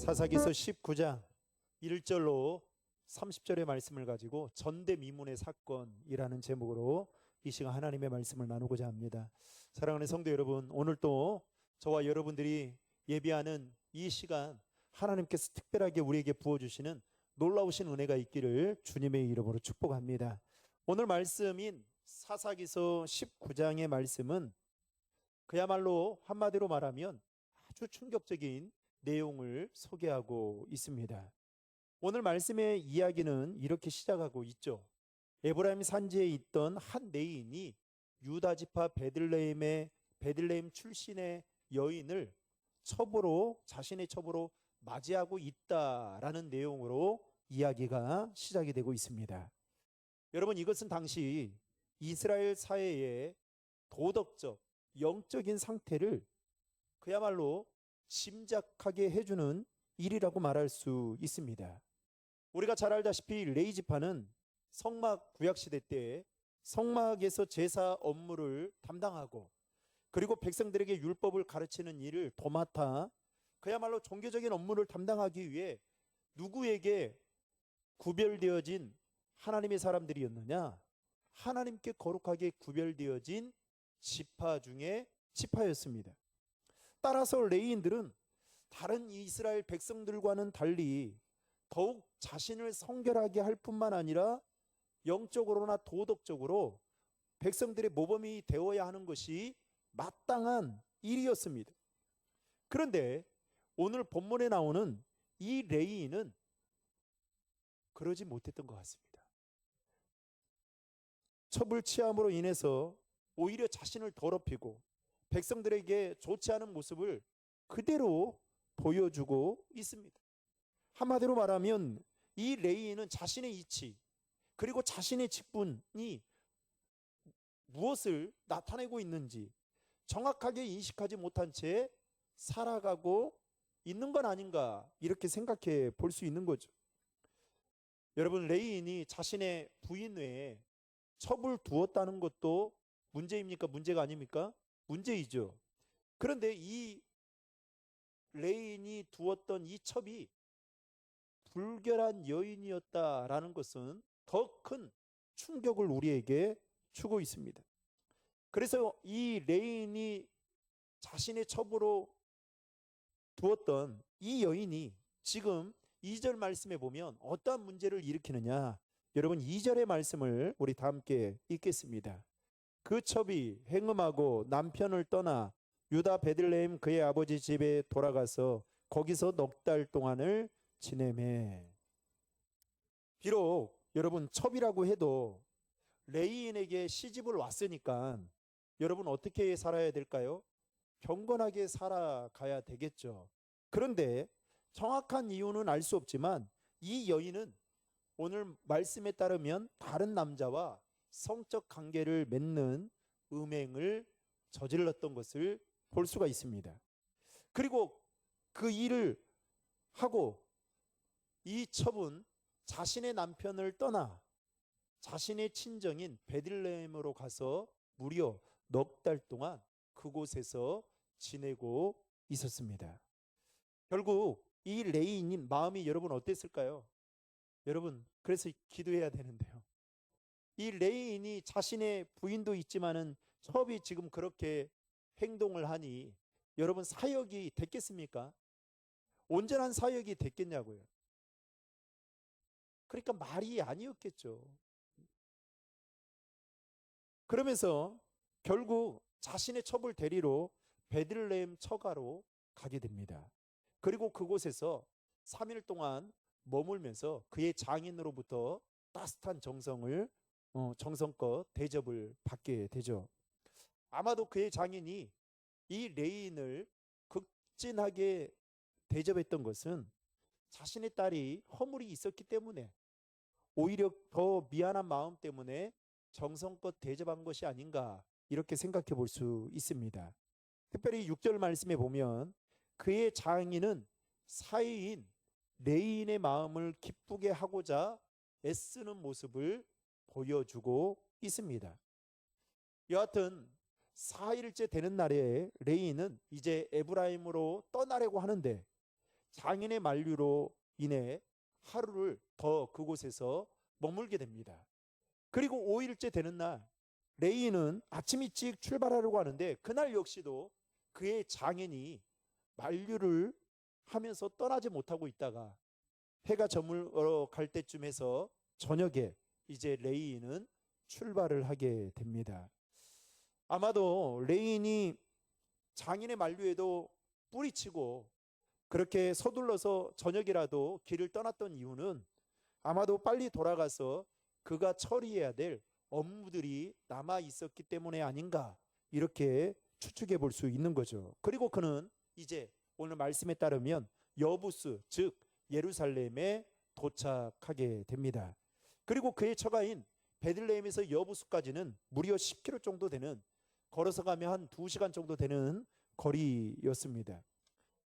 사사기서 19장 1절로 30절의 말씀을 가지고 전대미문의 사건이라는 제목으로 이 시간 하나님의 말씀을 나누고자 합니다. 사랑하는 성도 여러분, 오늘 또 저와 여러분들이 예비하는 이 시간 하나님께서 특별하게 우리에게 부어주시는 놀라우신 은혜가 있기를 주님의 이름으로 축복합니다. 오늘 말씀인 사사기서 19장의 말씀은 그야말로 한마디로 말하면 아주 충격적인 내용을 소개하고 있습니다. 오늘 말씀의 이야기는 이렇게 시작하고 있죠. 에브라임 산지에 있던 한 내인이 유다 지파 베들레헴 출신의 여인을 자신의 첩으로 맞이하고 있다라는 내용으로 이야기가 시작이 되고 있습니다. 여러분, 이것은 당시 이스라엘 사회의 도덕적, 영적인 상태를 그야말로 짐작하게 해주는 일이라고 말할 수 있습니다. 우리가 잘 알다시피 레위 지파는 성막 구약시대 때 성막에서 제사 업무를 담당하고 그리고 백성들에게 율법을 가르치는 일을 도맡아 그야말로 종교적인 업무를 담당하기 위해 누구에게 구별되어진 하나님의 사람들이었느냐? 하나님께 거룩하게 구별되어진 지파 중에 지파였습니다. 따라서 레위인들은 다른 이스라엘 백성들과는 달리 더욱 자신을 성결하게 할 뿐만 아니라 영적으로나 도덕적으로 백성들의 모범이 되어야 하는 것이 마땅한 일이었습니다. 그런데 오늘 본문에 나오는 이 레위인은 그러지 못했던 것 같습니다. 첩을 취함으로 인해서 오히려 자신을 더럽히고 백성들에게 좋지 않은 모습을 그대로 보여주고 있습니다. 한마디로 말하면 이 레위인은 자신의 이치 그리고 자신의 직분이 무엇을 나타내고 있는지 정확하게 인식하지 못한 채 살아가고 있는 건 아닌가, 이렇게 생각해 볼 수 있는 거죠. 여러분, 레위인이 자신의 부인 외에 첩을 두었다는 것도 문제입니까? 문제가 아닙니까? 문제이죠. 그런데 이 레위인이 두었던 이 첩이 불결한 여인이었다라는 것은 더 큰 충격을 우리에게 주고 있습니다. 그래서 이 레위인이 자신의 첩으로 두었던 이 여인이 지금 2절 말씀에 보면 어떠한 문제를 일으키느냐, 여러분 2절의 말씀을 우리 다 함께 읽겠습니다. 그 첩이 행음하고 남편을 떠나 유다 베들레헴 그의 아버지 집에 돌아가서 거기서 넉 달 동안을 지내매. 비록 여러분 첩이라고 해도 레위인에게 시집을 왔으니까 여러분 어떻게 살아야 될까요? 경건하게 살아가야 되겠죠. 그런데 정확한 이유는 알 수 없지만 이 여인은 오늘 말씀에 따르면 다른 남자와 성적 관계를 맺는 음행을 저질렀던 것을 볼 수가 있습니다. 그리고 그 일을 하고 이 첩은 자신의 남편을 떠나 자신의 친정인 베들레헴으로 가서 무려 넉 달 동안 그곳에서 지내고 있었습니다. 결국 이 레위인 마음이 여러분 어땠을까요? 여러분, 그래서 기도해야 되는데요. 이 레위인이 자신의 부인도 있지만은 첩이 지금 그렇게 행동을 하니 여러분 사역이 됐겠습니까? 온전한 사역이 됐겠냐고요. 그러니까 말이 아니었겠죠. 그러면서 결국 자신의 첩을 데리러 베들레헴 처가로 가게 됩니다. 그리고 그곳에서 3일 동안 머물면서 그의 장인으로부터 따뜻한 정성껏 대접을 받게 되죠. 아마도 그의 장인이 이 레위인을 극진하게 대접했던 것은 자신의 딸이 허물이 있었기 때문에 오히려 더 미안한 마음 때문에 정성껏 대접한 것이 아닌가, 이렇게 생각해 볼 수 있습니다. 특별히 6절 말씀에 보면 그의 장인은 사위인 레위인의 마음을 기쁘게 하고자 애쓰는 모습을 보여주고 있습니다. 여하튼 4일째 되는 날에 레위인은 이제 에브라임으로 떠나려고 하는데 장인의 만류로 인해 하루를 더 그곳에서 머물게 됩니다. 그리고 5일째 되는 날 레이는 아침 일찍 출발하려고 하는데 그날 역시도 그의 장인이 만류를 하면서 떠나지 못하고 있다가 해가 저물어 갈 때쯤에서 저녁에 이제 레이는 출발을 하게 됩니다. 아마도 레인이 장인의 만류에도 뿌리치고 그렇게 서둘러서 저녁이라도 길을 떠났던 이유는 아마도 빨리 돌아가서 그가 처리해야 될 업무들이 남아 있었기 때문에 아닌가 이렇게 추측해 볼 수 있는 거죠. 그리고 그는 이제 오늘 말씀에 따르면 여부스 즉 예루살렘에 도착하게 됩니다. 그리고 그의 처가인 베들레헴에서 여부스까지는 무려 10km 정도 되는 걸어서 가면 한 2시간 정도 되는 거리였습니다.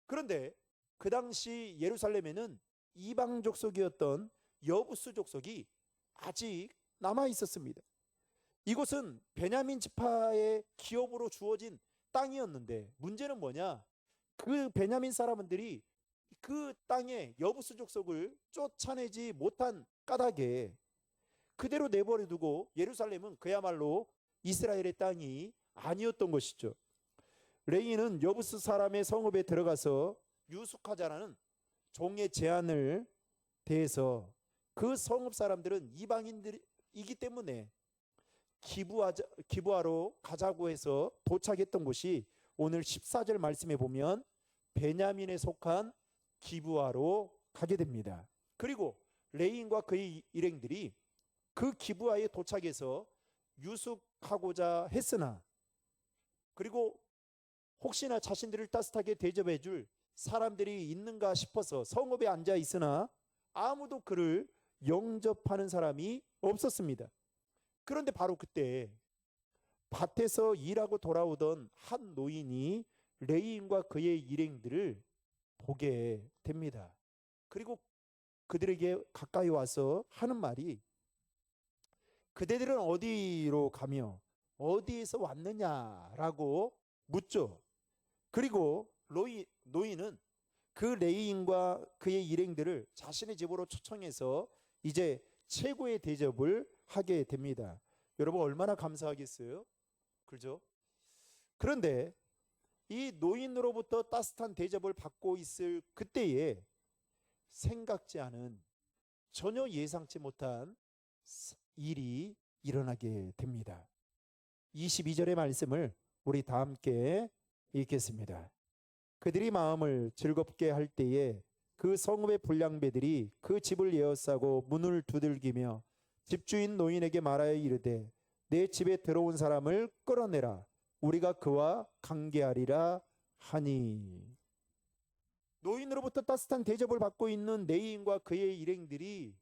그런데 그 당시 예루살렘에는 이방 족속이었던 여부스 족속이 아직 남아 있었습니다. 이곳은 베냐민 지파의 기업으로 주어진 땅이었는데 문제는 뭐냐? 그 베냐민 사람들이 그 땅에 여부스 족속을 쫓아내지 못한 까닭에 그대로 내버려 두고 예루살렘은 그야말로 이스라엘의 땅이 아니었던 것이죠. 레이는 여부스 사람의 성읍에 들어가서 유숙하자라는 종의 제안을 대해서 그 성읍 사람들은 이방인들이기 때문에 기부하러 가자고 해서 도착했던 곳이 오늘 14절 말씀에 보면 베냐민에 속한 기부하러 가게 됩니다. 그리고 레인과 그의 일행들이 그 기부하에 도착해서 유숙하고자 했으나 그리고 혹시나 자신들을 따뜻하게 대접해 줄 사람들이 있는가 싶어서 성읍에 앉아 있으나 아무도 그를 영접하는 사람이 없었습니다. 그런데 바로 그때 밭에서 일하고 돌아오던 한 노인이 레인과 그의 일행들을 보게 됩니다. 그리고 그들에게 가까이 와서 하는 말이 그대들은 어디로 가며 어디에서 왔느냐라고 묻죠. 그리고 노인은 그 레인과 그의 일행들을 자신의 집으로 초청해서 이제 최고의 대접을 하게 됩니다. 여러분 얼마나 감사하겠어요? 그렇죠? 그런데 이 노인으로부터 따뜻한 대접을 받고 있을 그때에 생각지 않은 전혀 예상치 못한 일이 일어나게 됩니다. 22절의 말씀을 우리 다 함께 읽겠습니다. 그들이 마음을 즐겁게 할 때에 그 성읍의 불량배들이 그 집을 에워싸고 문을 두들기며 집주인 노인에게 말하여 이르되 내 집에 들어온 사람을 끌어내라 우리가 그와 관계하리라 하니. 노인으로부터 따뜻한 대접을 받고 있는 레인과 그의 일행들이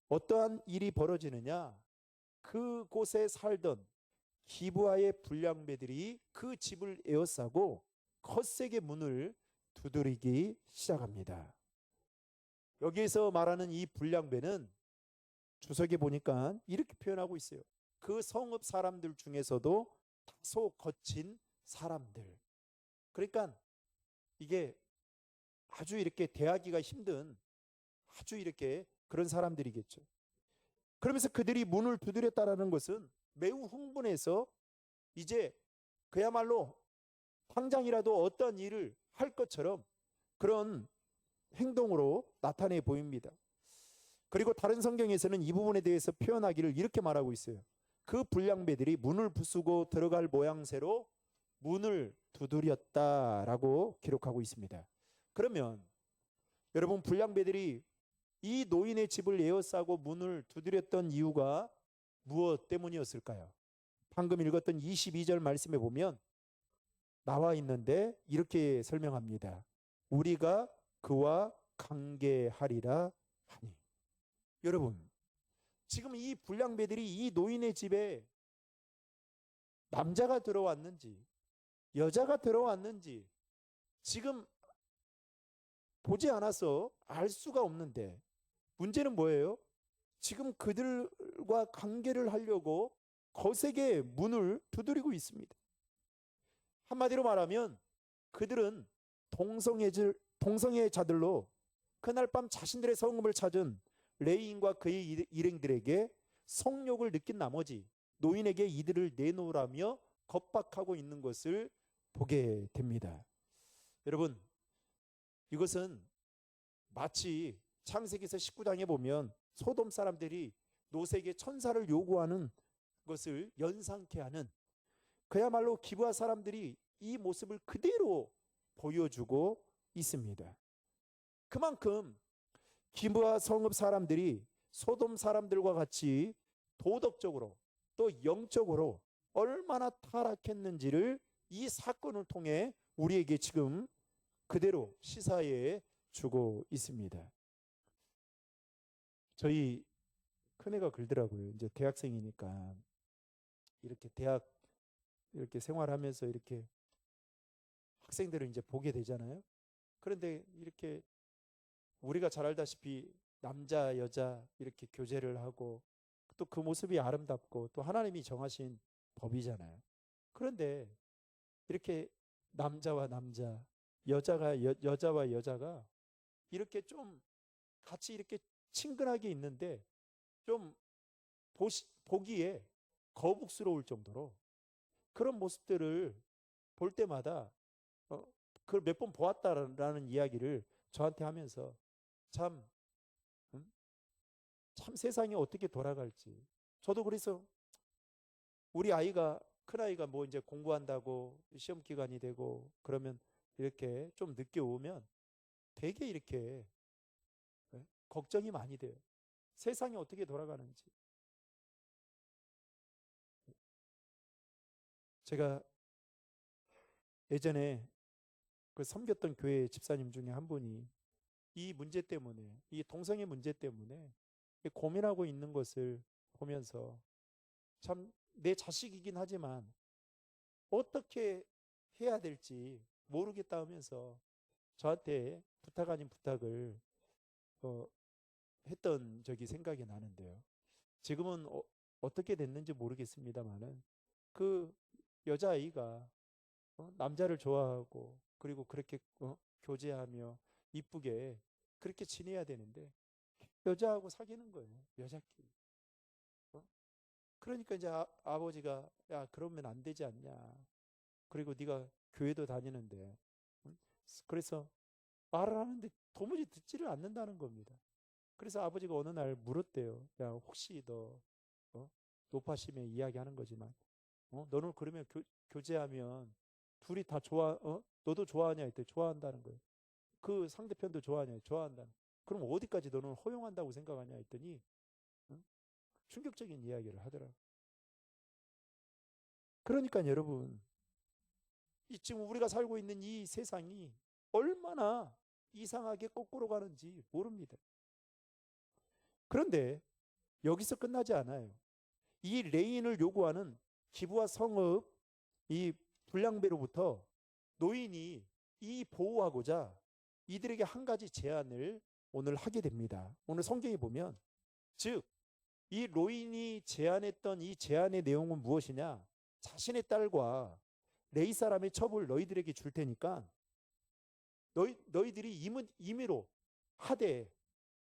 어떠한 일이 벌어지느냐? 그곳에 살던 기브아의 불량배들이 그 집을 에워싸고 거세게 문을 두드리기 시작합니다. 여기에서 말하는 이 불량배는 주석에 보니까 이렇게 표현하고 있어요. 그 성읍 사람들 중에서도 다소 거친 사람들. 그러니까 이게 아주 이렇게 대하기가 힘든 아주 이렇게 그런 사람들이겠죠. 그러면서 그들이 문을 두드렸다라는 것은 매우 흥분해서 이제 그야말로 당장이라도 어떤 일을 할 것처럼 그런 행동으로 나타내 보입니다. 그리고 다른 성경에서는 이 부분에 대해서 표현하기를 이렇게 말하고 있어요. 그 불량배들이 문을 부수고 들어갈 모양새로 문을 두드렸다라고 기록하고 있습니다. 그러면 여러분 불량배들이 이 노인의 집을 에워싸고 문을 두드렸던 이유가 무엇 때문이었을까요? 방금 읽었던 22절 말씀에 보면 나와 있는데 이렇게 설명합니다. 우리가 그와 관계하리라 하니. 여러분 지금 이 불량배들이 이 노인의 집에 남자가 들어왔는지 여자가 들어왔는지 지금 보지 않아서 알 수가 없는데 문제는 뭐예요? 지금 그들과 관계를 하려고 거세게 문을 두드리고 있습니다. 한마디로 말하면 그들은 동성애 자들로 그날 밤 자신들의 성읍을 찾은 레인과 그의 일행들에게 성욕을 느낀 나머지 노인에게 이들을 내놓으라며 겁박하고 있는 것을 보게 됩니다. 여러분, 이것은 마치 창세기서 19장에 보면 소돔 사람들이 롯에게 천사를 요구하는 것을 연상케 하는, 그야말로 기브아 사람들이 이 모습을 그대로 보여주고 있습니다. 그만큼 기브아 성읍 사람들이 소돔 사람들과 같이 도덕적으로 또 영적으로 얼마나 타락했는지를 이 사건을 통해 우리에게 지금 그대로 시사해 주고 있습니다. 저희 큰애가 그러더라고요. 이제 대학생이니까 이렇게 대학 이렇게 생활하면서 이렇게 학생들을 이제 보게 되잖아요. 그런데 이렇게 우리가 잘 알다시피 남자 여자 이렇게 교제를 하고 또 그 모습이 아름답고 또 하나님이 정하신 법이잖아요. 그런데 이렇게 남자와 남자, 여자와 여자가 이렇게 좀 같이 이렇게 친근하게 있는데 좀 보기에 거북스러울 정도로 그런 모습들을 볼 때마다 그걸 몇 번 보았다라는 이야기를 저한테 하면서 참 세상이 어떻게 돌아갈지. 저도 그래서 우리 아이가, 큰아이가 뭐 이제 공부한다고 시험 기간이 되고 그러면 이렇게 좀 늦게 오면 되게 이렇게 걱정이 많이 돼요. 세상이 어떻게 돌아가는지. 제가 예전에 그 섬겼던 교회 집사님 중에 한 분이 이 문제 때문에, 이 동성애 문제 때문에 고민하고 있는 것을 보면서 참 내 자식이긴 하지만 어떻게 해야 될지 모르겠다 하면서 저한테 부탁 아닌 부탁을 했던 적이 생각이 나는데요. 지금은 어떻게 됐는지 모르겠습니다만은 그 여자아이가 남자를 좋아하고 그리고 그렇게 교제하며 이쁘게 그렇게 지내야 되는데 여자하고 사귀는 거예요. 여자끼리. 그러니까 이제 아버지가 야 그러면 안 되지 않냐. 그리고 네가 교회도 다니는데 그래서 말을 하는데 도무지 듣지를 않는다는 겁니다. 그래서 아버지가 어느 날 물었대요. 야 혹시 너 노파심에 이야기하는 거지만 너는 그러면 교제하면 둘이 다 너도 좋아하냐 했더니 좋아한다는 거예요. 그 상대편도 좋아하냐? 좋아한다는. 그럼 어디까지 너는 허용한다고 생각하냐 했더니 충격적인 이야기를 하더라고요. 그러니까 여러분, 지금 우리가 살고 있는 이 세상이 얼마나 이상하게 거꾸로 가는지 모릅니다. 그런데 여기서 끝나지 않아요. 이 레인을 요구하는 기브아 성읍 이 불량배로부터 노인이 이 보호하고자 이들에게 한 가지 제안을 오늘 하게 됩니다. 오늘 성경에 보면 즉 이 노인이 제안했던 이 제안의 내용은 무엇이냐? 자신의 딸과 레이 사람의 첩을 너희들에게 줄 테니까 너희들이 임의로 하되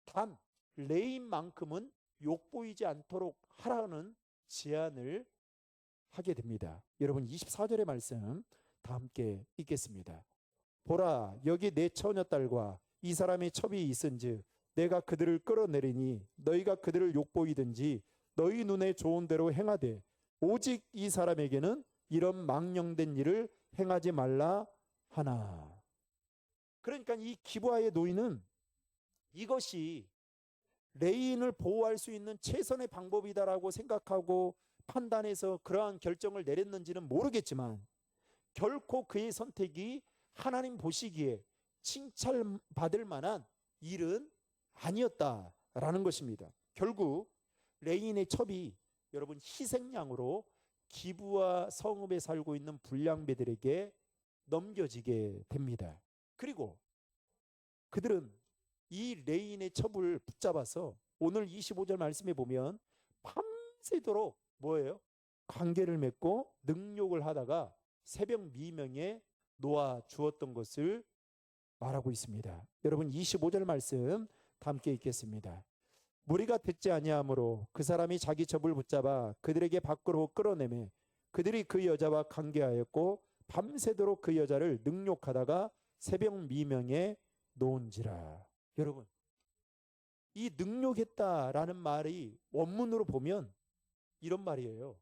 단 레인만큼은 욕보이지 않도록 하라는 제안을 하게 됩니다. 여러분 24절의 말씀 다 함께 읽겠습니다. 보라 여기 내 처녀딸과 이 사람의 첩이 있은즉 내가 그들을 끌어내리니 너희가 그들을 욕보이든지 너희 눈에 좋은 대로 행하되 오직 이 사람에게는 이런 망령된 일을 행하지 말라 하나. 그러니까 이 기브아의 노인은 이것이 레인을 보호할 수 있는 최선의 방법이다라고 생각하고 판단해서 그러한 결정을 내렸는지는 모르겠지만 결코 그의 선택이 하나님 보시기에 칭찬받을 만한 일은 아니었다라는 것입니다. 결국 레인의 첩이 여러분 희생양으로 기브아 성읍에 살고 있는 불량배들에게 넘겨지게 됩니다. 그리고 그들은 이 레인의 첩을 붙잡아서 오늘 25절 말씀에 보면 밤새도록 뭐예요? 관계를 맺고 능욕을 하다가 새벽 미명에 놓아 주었던 것을 말하고 있습니다. 여러분 25절 말씀 다 함께 읽겠습니다. 무리가 듣지 아니하므로 그 사람이 자기 첩을 붙잡아 그들에게 밖으로 끌어내매 그들이 그 여자와 관계하였고 밤새도록 그 여자를 능욕하다가 새벽 미명에 놓은지라. 여러분 이 능욕했다라는 말이 원문으로 보면 이런 말이에요.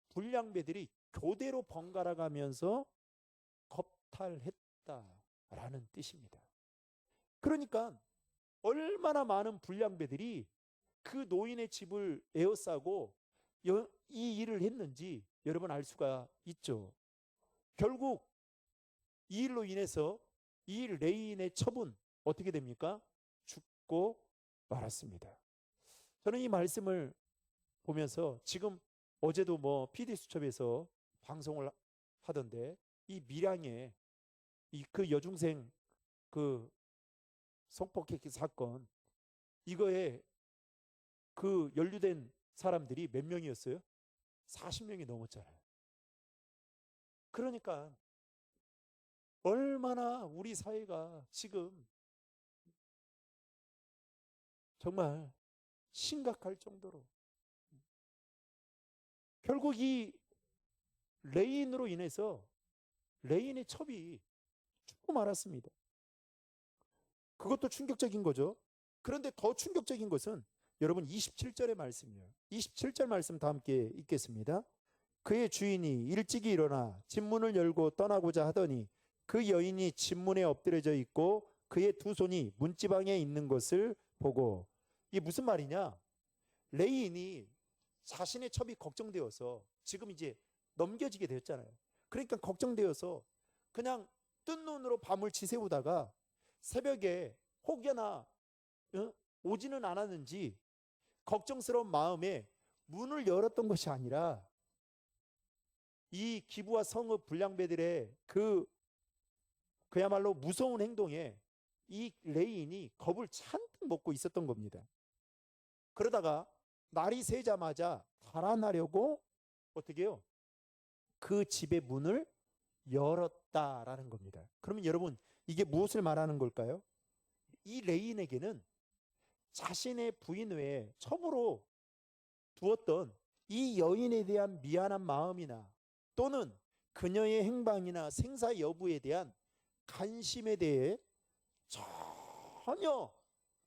불량배들이 교대로 번갈아 가면서 겁탈했다라는 뜻입니다. 그러니까 얼마나 많은 불량배들이 그 노인의 집을 에워싸고 이 일을 했는지 여러분 알 수가 있죠. 결국 이 일로 인해서 이 레인의 첩은 어떻게 됩니까? 죽고 말았습니다. 저는 이 말씀을 보면서 지금 어제도 뭐 PD수첩에서 방송을 하던데 이 밀양에 그 여중생 그 성폭행 사건 이거에 그 연루된 사람들이 몇 명이었어요? 40명이 넘었잖아요. 그러니까 얼마나 우리 사회가 지금 정말 심각할 정도로 결국 이 레인으로 인해서 레인의 첩이 죽고 말았습니다. 그것도 충격적인 거죠. 그런데 더 충격적인 것은 여러분 27절의 말씀이에요. 27절 말씀 다 함께 읽겠습니다. 그의 주인이 일찍이 일어나 집문을 열고 떠나고자 하더니 그 여인이 집문에 엎드려져 있고 그의 두 손이 문지방에 있는 것을 보고. 이게 무슨 말이냐? 레인이 자신의 첩이 걱정되어서 지금 이제 넘겨지게 되었잖아요. 그러니까 걱정되어서 그냥 뜬 눈으로 밤을 지새우다가 새벽에 혹여나 오지는 않았는지 걱정스러운 마음에 문을 열었던 것이 아니라 이 기부와 성읍 불량배들의 그야말로 무서운 행동에 이 레인이 겁을 잔뜩 먹고 있었던 겁니다. 그러다가 날이 새자마자 달아나려고 어떻게 해요? 그 집의 문을 열었다라는 겁니다. 그러면 여러분 이게 무엇을 말하는 걸까요? 이 레인에게는 자신의 부인 외에 첩으로 두었던 이 여인에 대한 미안한 마음이나 또는 그녀의 행방이나 생사 여부에 대한 관심에 대해 전혀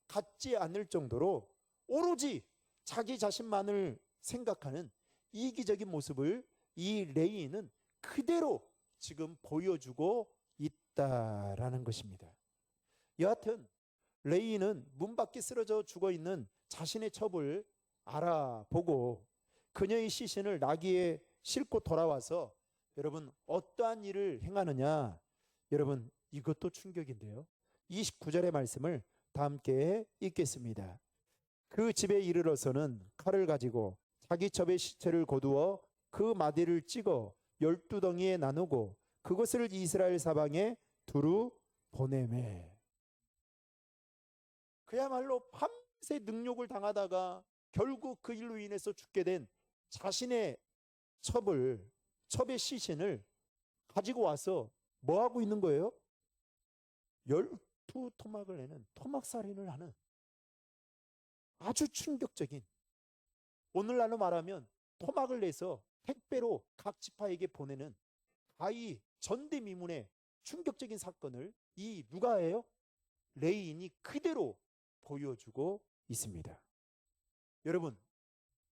갖지 않을 정도로 오로지 자기 자신만을 생각하는 이기적인 모습을 이 레인은 그대로 지금 보여주고 있다라는 것입니다. 여하튼 레인은 문 밖에 쓰러져 죽어 있는 자신의 첩을 알아보고 그녀의 시신을 나귀에 싣고 돌아와서 여러분 어떠한 일을 행하느냐? 여러분 이것도 충격인데요. 29절의 말씀을 다 함께 읽겠습니다. 그 집에 이르러서는 칼을 가지고 자기 첩의 시체를 거두어 그 마디를 찍어 12덩이에 나누고 그것을 이스라엘 사방에 두루 보내매. 그야말로 밤새 능욕을 당하다가 결국 그 일로 인해서 죽게 된 자신의 첩의 시신을 가지고 와서 뭐 하고 있는 거예요? 12토막을 내는 토막살인을 하는 아주 충격적인, 오늘날로 말하면 토막을 내서 택배로 각 지파에게 보내는 가히 전대미문의 충격적인 사건을 이 누가 해요? 레인이 그대로 보여주고 있습니다. 여러분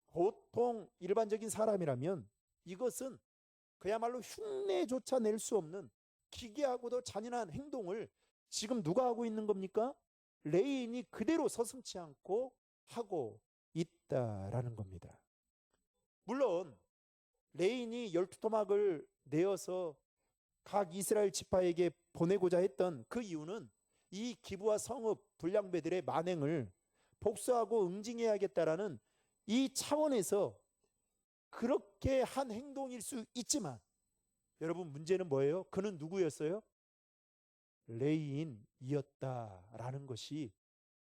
보통 일반적인 사람이라면 이것은 그야말로 흉내조차 낼 수 없는 기괴하고도 잔인한 행동을 지금 누가 하고 있는 겁니까? 레인이 그대로 서슴지 않고 하고 있다라는 겁니다. 물론 레인이 12토막을 내어서 각 이스라엘 지파에게 보내고자 했던 그 이유는 이 기부와 성읍 불량배들의 만행을 복수하고 응징해야겠다라는 이 차원에서 그렇게 한 행동일 수 있지만 여러분 문제는 뭐예요? 그는 누구였어요? 레인이었다라는 것이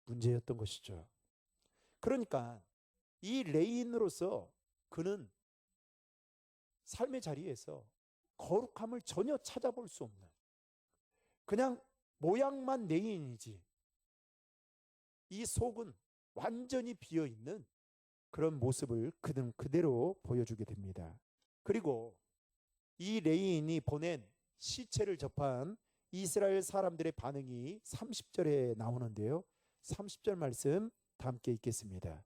문제였던 것이죠. 그러니까 이 레인으로서 그는 삶의 자리에서 거룩함을 전혀 찾아볼 수 없는, 그냥 모양만 레인이지 이 속은 완전히 비어있는 그런 모습을 그는 그대로 보여주게 됩니다. 그리고 이 레인이 보낸 시체를 접한 이스라엘 사람들의 반응이 30절에 나오는데요. 30절 말씀 다 함께 읽겠습니다.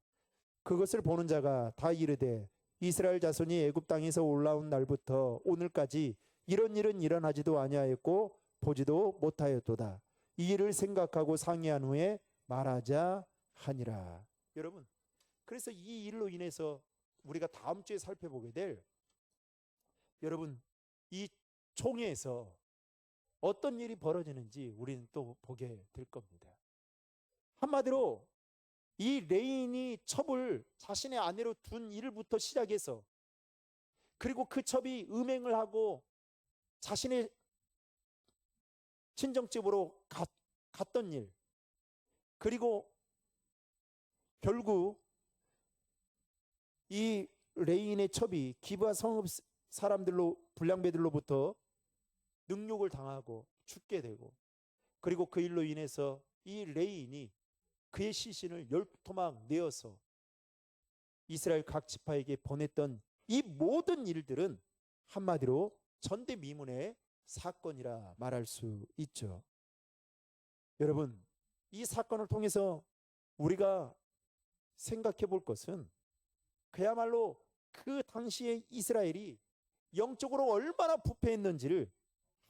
그것을 보는 자가 다 이르되 이스라엘 자손이 애굽 땅에서 올라온 날부터 오늘까지 이런 일은 일어나지도 아니하였고 보지도 못하였도다. 이 일을 생각하고 상의한 후에 말하자 하니라. 여러분, 그래서 이 일로 인해서 우리가 다음 주에 살펴보게 될 여러분 이 총회에서 어떤 일이 벌어지는지 우리는 또 보게 될 겁니다. 한마디로 이 레인이 첩을 자신의 아내로 둔 일부터 시작해서 그리고 그 첩이 음행을 하고 자신의 친정집으로 갔던 일, 그리고 결국 이 레인의 첩이 기브아 성읍 사람들로 불량배들로부터 능욕을 당하고 죽게 되고, 그리고 그 일로 인해서 이 레인이 그의 시신을 10토막 내어서 이스라엘 각 지파에게 보냈던 이 모든 일들은 한마디로 전대미문의 사건이라 말할 수 있죠. 여러분, 이 사건을 통해서 우리가 생각해 볼 것은 그야말로 그 당시의 이스라엘이 영적으로 얼마나 부패했는지를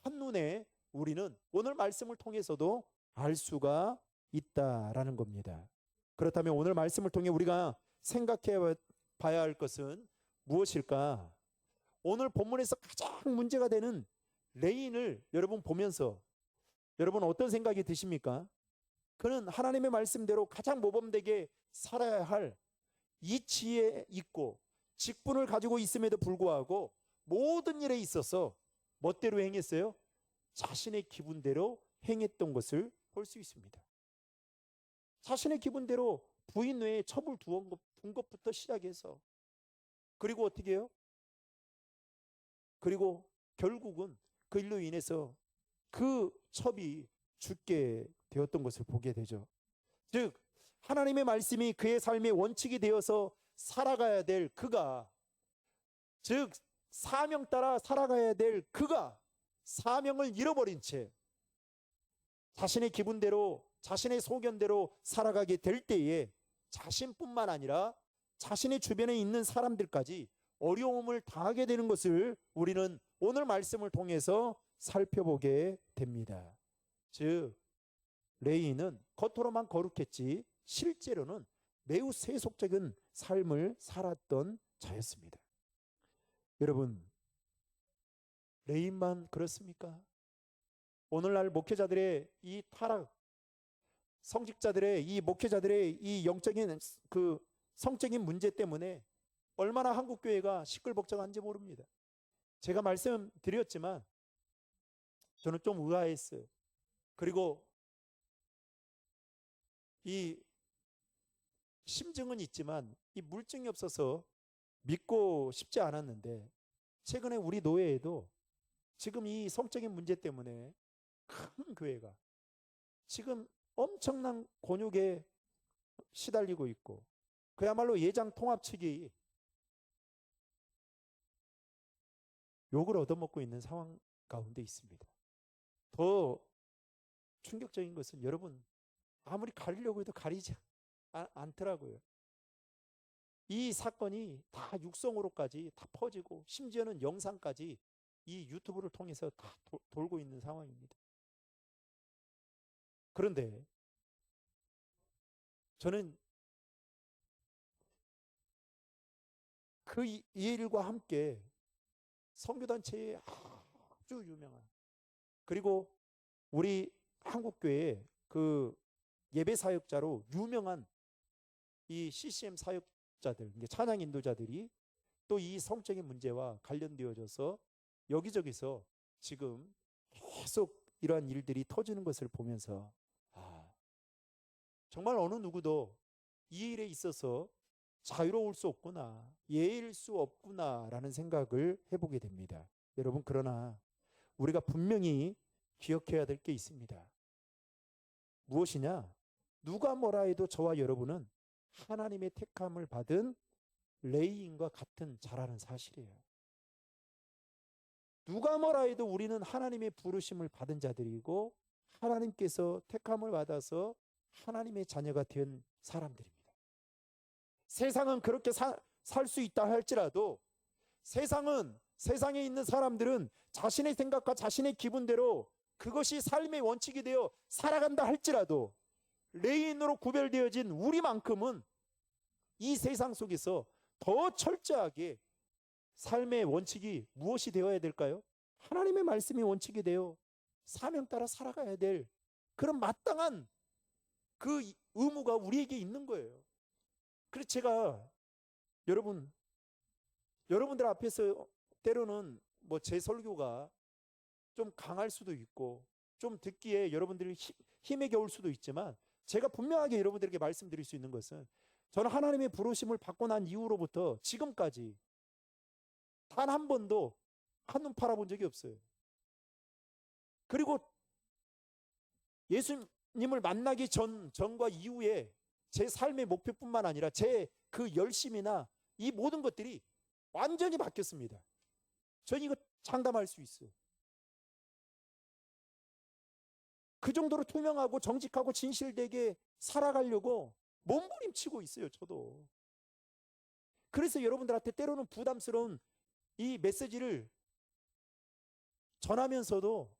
한눈에 우리는 오늘 말씀을 통해서도 알 수가 있다라는 겁니다. 그렇다면 오늘 말씀을 통해 우리가 생각해 봐야 할 것은 무엇일까? 오늘 본문에서 가장 문제가 되는 레인을 여러분 보면서 여러분 어떤 생각이 드십니까? 그는 하나님의 말씀대로 가장 모범되게 살아야 할 이치에 있고 직분을 가지고 있음에도 불구하고 모든 일에 있어서 멋대로 행했어요? 자신의 기분대로 행했던 것을 볼 수 있습니다. 자신의 기분대로 부인 외에 첩을 둔 것부터 시작해서 그리고 어떻게 해요? 그리고 결국은 그 일로 인해서 그 첩이 죽게 되었던 것을 보게 되죠. 즉 하나님의 말씀이 그의 삶의 원칙이 되어서 살아가야 될 그가, 즉 사명 따라 살아가야 될 그가 사명을 잃어버린 채 자신의 기분대로 자신의 소견대로 살아가게 될 때에 자신뿐만 아니라 자신의 주변에 있는 사람들까지 어려움을 당하게 되는 것을 우리는 오늘 말씀을 통해서 살펴보게 됩니다. 즉 레이는 겉으로만 거룩했지 실제로는 매우 세속적인 삶을 살았던 자였습니다. 여러분, 레인만 그렇습니까? 오늘날 목회자들의 이 타락, 성직자들의 이 목회자들의 이 영적인 그 성적인 문제 때문에 얼마나 한국교회가 시끌벅적한지 모릅니다. 제가 말씀드렸지만 저는 좀 의아했어요. 그리고 이 심증은 있지만 이 물증이 없어서 믿고 싶지 않았는데 최근에 우리 노예에도 지금 이 성적인 문제 때문에 큰 교회가 지금 엄청난 곤욕에 시달리고 있고 그야말로 예장 통합 측이 욕을 얻어먹고 있는 상황 가운데 있습니다. 더 충격적인 것은 여러분 아무리 가리려고 해도 가리지 않더라고요. 이 사건이 다 육성으로까지 다 퍼지고 심지어는 영상까지 이 유튜브를 통해서 다 돌고 있는 상황입니다. 그런데 저는 그 이 일과 함께 선교단체의 아주 유명한 그리고 우리 한국교회의 그 예배 사역자로 유명한 이 CCM 사역자들, 찬양 인도자들이 또 이 성적인 문제와 관련되어져서 여기저기서 지금 계속 이러한 일들이 터지는 것을 보면서 정말 어느 누구도 이 일에 있어서 자유로울 수 없구나, 예일 수 없구나라는 생각을 해보게 됩니다. 여러분, 그러나 우리가 분명히 기억해야 될 게 있습니다. 무엇이냐? 누가 뭐라 해도 저와 여러분은 하나님의 택함을 받은 레위인과 같은 자라는 사실이에요. 누가 뭐라 해도 우리는 하나님의 부르심을 받은 자들이고 하나님께서 택함을 받아서 하나님의 자녀가 된 사람들입니다. 세상은 그렇게 살 수 있다 할지라도 세상에 있는 사람들은 자신의 생각과 자신의 기분대로 그것이 삶의 원칙이 되어 살아간다 할지라도 레위인으로 구별되어진 우리만큼은 이 세상 속에서 더 철저하게 삶의 원칙이 무엇이 되어야 될까요? 하나님의 말씀이 원칙이 되어 사명 따라 살아가야 될 그런 마땅한 그 의무가 우리에게 있는 거예요. 그래서 제가 여러분들 앞에서 때로는 뭐 제 설교가 좀 강할 수도 있고 좀 듣기에 여러분들이 힘에 겨울 수도 있지만 제가 분명하게 여러분들에게 말씀드릴 수 있는 것은 저는 하나님의 부르심을 받고 난 이후로부터 지금까지 단 한 번도 한눈 팔아본 적이 없어요. 그리고 예수님을 만나기 전과 이후에 제 삶의 목표뿐만 아니라 제 그 열심이나 이 모든 것들이 완전히 바뀌었습니다. 저는 이거 장담할 수 있어요. 그 정도로 투명하고 정직하고 진실되게 살아가려고 몸부림치고 있어요, 저도. 그래서 여러분들한테 때로는 부담스러운 이 메시지를 전하면서도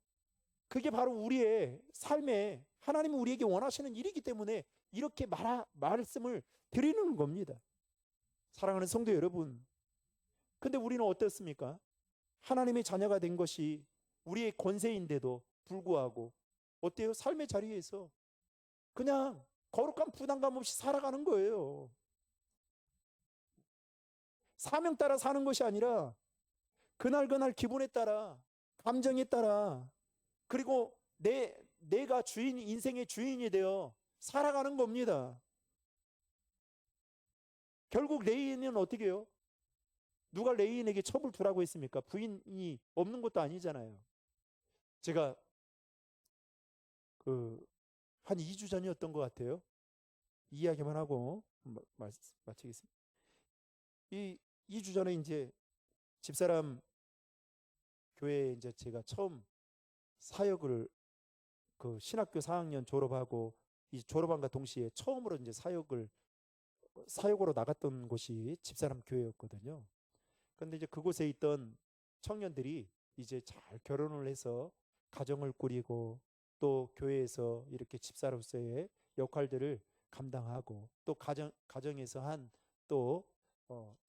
그게 바로 우리의 삶에 하나님이 우리에게 원하시는 일이기 때문에 이렇게 말씀을 드리는 겁니다. 사랑하는 성도 여러분, 근데 우리는 어떻습니까? 하나님의 자녀가 된 것이 우리의 권세인데도 불구하고 어때요? 삶의 자리에서 그냥 거룩한 부담감 없이 살아가는 거예요. 사명 따라 사는 것이 아니라 그날 기분에 따라, 감정에 따라, 그리고 내가 인생의 주인이 되어 살아가는 겁니다. 결국 레위인은 어떻게 해요? 누가 레위인에게 첩을 두라고 했습니까? 부인이 없는 것도 아니잖아요. 제가 한 2주 전이었던 것 같아요. 이야기만 하고 마치겠습니다. 이 2주 전에 이제 집사람 교회에 이제 제가 처음 사역을 신학교 4학년 졸업하고 이 졸업함과 동시에 처음으로 이제 사역으로 나갔던 곳이 집사람 교회였거든요. 그런데 이제 그곳에 있던 청년들이 이제 잘 결혼을 해서 가정을 꾸리고 또 교회에서 이렇게 집사로서의 역할들을 감당하고 또 가정에서 한 또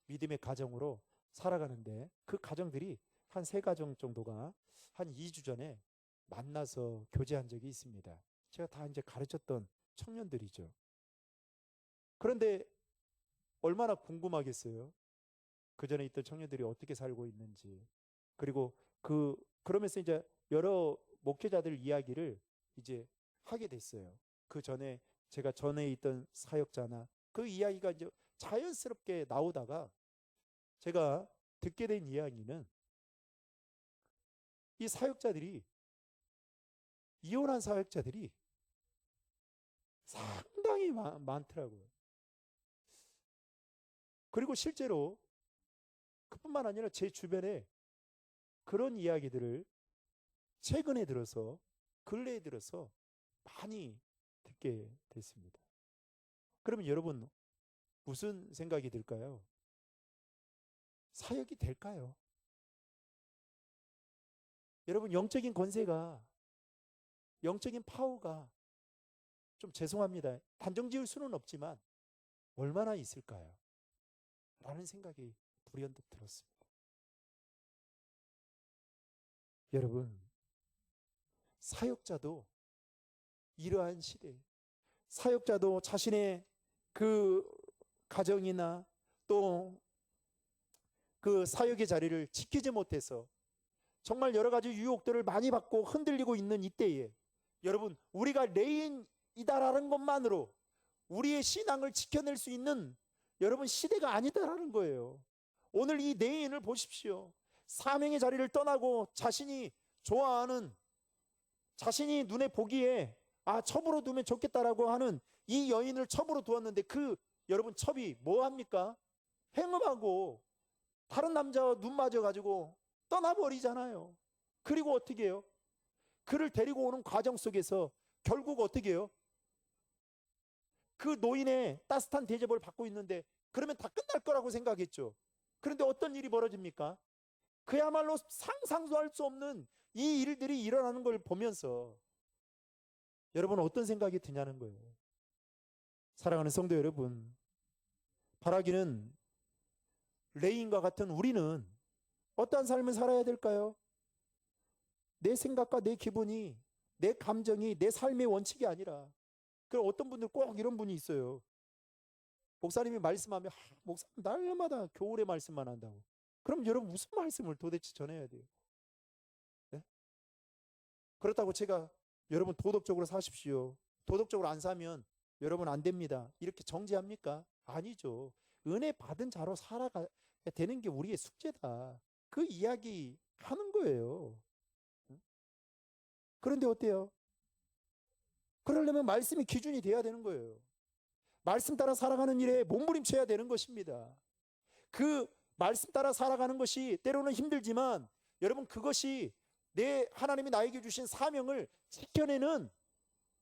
믿음의 가정으로 살아가는데 그 가정들이 한 3가정 정도가 한 2주 전에 만나서 교제한 적이 있습니다. 제가 다 이제 가르쳤던 청년들이죠. 그런데 얼마나 궁금하겠어요. 그 전에 있던 청년들이 어떻게 살고 있는지. 그리고 그러면서 이제 여러 목회자들 이야기를 이제 하게 됐어요. 그 전에 제가 전에 있던 사역자나 그 이야기가 이제 자연스럽게 나오다가 제가 듣게 된 이야기는 이 사역자들이 이혼한 사역자들이 상당히 많더라고요. 그리고 실제로 그뿐만 아니라 제 주변에 그런 이야기들을 최근에 들어서 근래에 들어서 많이 듣게 됐습니다. 그러면 여러분 무슨 생각이 들까요? 사역이 될까요? 여러분 영적인 권세가 영적인 파워가 좀 죄송합니다. 단정 지을 수는 없지만 얼마나 있을까요? 라는 생각이 불현듯 들었습니다. 여러분 사역자도 이러한 시대에 사역자도 자신의 그 가정이나 또 그 사역의 자리를 지키지 못해서 정말 여러 가지 유혹들을 많이 받고 흔들리고 있는 이때에 여러분 우리가 레위인이다라는 것만으로 우리의 신앙을 지켜낼 수 있는 여러분 시대가 아니다라는 거예요. 오늘 이 레위인을 보십시오. 사명의 자리를 떠나고 자신이 좋아하는 자신이 눈에 보기에 첩으로 두면 좋겠다라고 하는 이 여인을 첩으로 두었는데 그 여러분 첩이 뭐 합니까? 행음하고 다른 남자와 눈 맞아가지고 떠나버리잖아요. 그리고 어떻게 해요? 그를 데리고 오는 과정 속에서 결국 어떻게 해요? 그 노인의 따뜻한 대접을 받고 있는데 그러면 다 끝날 거라고 생각했죠. 그런데 어떤 일이 벌어집니까? 그야말로 상상도 할 수 없는 이 일들이 일어나는 걸 보면서 여러분 어떤 생각이 드냐는 거예요. 사랑하는 성도 여러분, 바라기는 레인과 같은 우리는 어떠한 삶을 살아야 될까요? 내 생각과 내 기분이, 내 감정이 내 삶의 원칙이 아니라, 그럼 어떤 분들 꼭 이런 분이 있어요. 목사님이 말씀하면 목사님 날마다 겨울에 말씀만 한다고. 그럼 여러분 무슨 말씀을 도대체 전해야 돼요? 네? 그렇다고 제가 여러분 도덕적으로 사십시오, 도덕적으로 안 사면 여러분 안 됩니다, 이렇게 정지합니까? 아니죠. 은혜 받은 자로 살아가야 되는 게 우리의 숙제다, 그 이야기 하는 거예요. 그런데 어때요? 그러려면 말씀이 기준이 돼야 되는 거예요. 말씀 따라 살아가는 일에 몸부림쳐야 되는 것입니다. 그 말씀 따라 살아가는 것이 때로는 힘들지만 여러분 그것이 내 하나님이 나에게 주신 사명을 지켜내는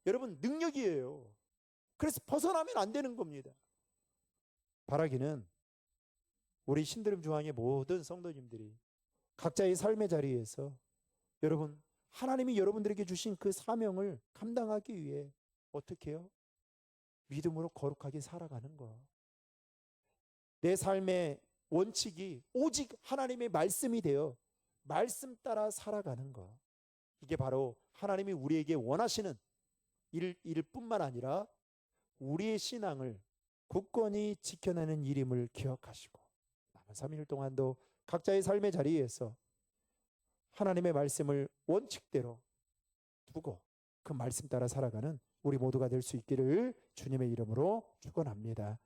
여러분 능력이에요. 그래서 벗어나면 안 되는 겁니다. 바라기는 우리 신드림 중앙의 모든 성도님들이 각자의 삶의 자리에서 여러분 하나님이 여러분들에게 주신 그 사명을 감당하기 위해 어떻게 해요? 믿음으로 거룩하게 살아가는 거. 내 삶의 원칙이 오직 하나님의 말씀이 되어 말씀 따라 살아가는 거. 이게 바로 하나님이 우리에게 원하시는 일일 뿐만 아니라 우리의 신앙을 굳건히 지켜내는 일임을 기억하시고 남은 3일 동안도 각자의 삶의 자리에서 하나님의 말씀을 원칙대로 두고 그 말씀 따라 살아가는 우리 모두가 될 수 있기를 주님의 이름으로 축원합니다.